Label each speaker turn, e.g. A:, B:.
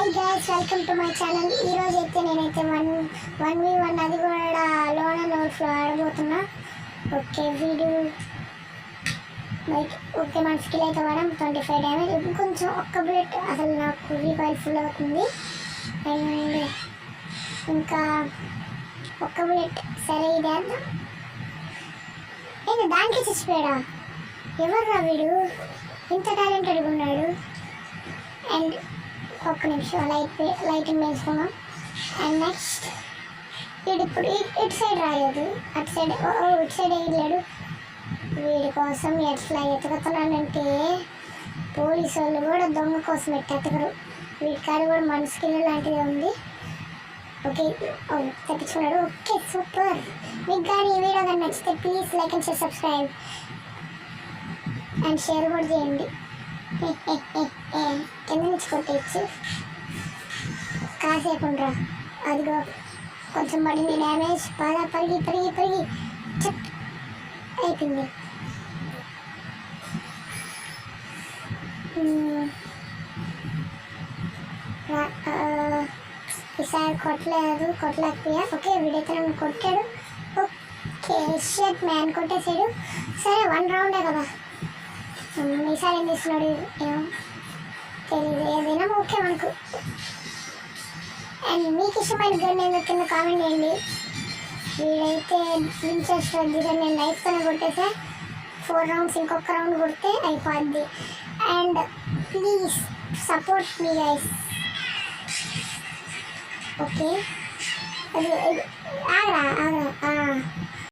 A: Hi guys, welcome to my channel. ఈరోజు అయితే నేనైతే 1v1 అది కూడా లోన నోట్స్లో ఆడబోతున్నా. ఓకే వీడియో బయట ఓకే. మన స్కిల్ అయితే వాడడం 25 డ్యామేజ్. ఇంకొంచెం ఒక్క బుల్లెట్ అసలు నాకు రీకాయిల్ ఫుల్ అవుతుంది. అండ్ ఇంకా ఒక్క బుల్లెట్ సరే ఇది వేద్దాం. నేను దానికి చచ్చిపోయాడా? ఎవర్రా వీడు ఇంత టాలెంటెడ్గా ఉన్నాడు? అండ్ ఒక్క నిమిషం లైటింగ్ వేసుకున్నాం. అండ్ నెక్స్ట్ వీడు ఇప్పుడు ఇటు సైడ్ రాలేదు, అటు సైడ్ ఇటు సైడ్ వెళ్ళాడు. వీడి కోసం ఎట్లా ఎతుకుతున్నానంటే పోలీసు వాళ్ళు కూడా దొంగ కోసం ఎత్తగరు. వీడి కాడ కూడా మన స్కిల్ లాంటిదే ఉంది. ఓకే తెప్పించుకున్నాడు. Okay super. మీకు కానీ ఈ వీడియో కానీ నచ్చితే please like and subscribe and share కూడా చేయండి. కింద నుంచి కొట్టేయచ్చు కాసేపు ఉండరా. అదిగో కొంచెం పడింది డ్యామేజ్. బాగా పరిగి చెక్ అయిపోయింది. ఈసారి కొట్టలేకపోయా. ఓకే వీడైతే నన్ను కొట్టాడు. ఓకే షట్ మ్యాన్ కొట్టేసాడు. సరే 1 రౌండే కదా. ఈసారి ఏం చేస్తున్నాడు ఏమో తెలియదు. ఏదైనా ఓకే మనకు. అండ్ మీకు ఇష్టమైన గన్ ఏదో కింద కామెంట్ చేయండి. వీడైతే వించెస్టర్ దిగని నేను లైఫ్తోనే కొట్టేసా. 4 రౌండ్స్ ఇంకొక రౌండ్ కొడితే అయిపోద్ది. And please support me guys. Okay అది ఆగరా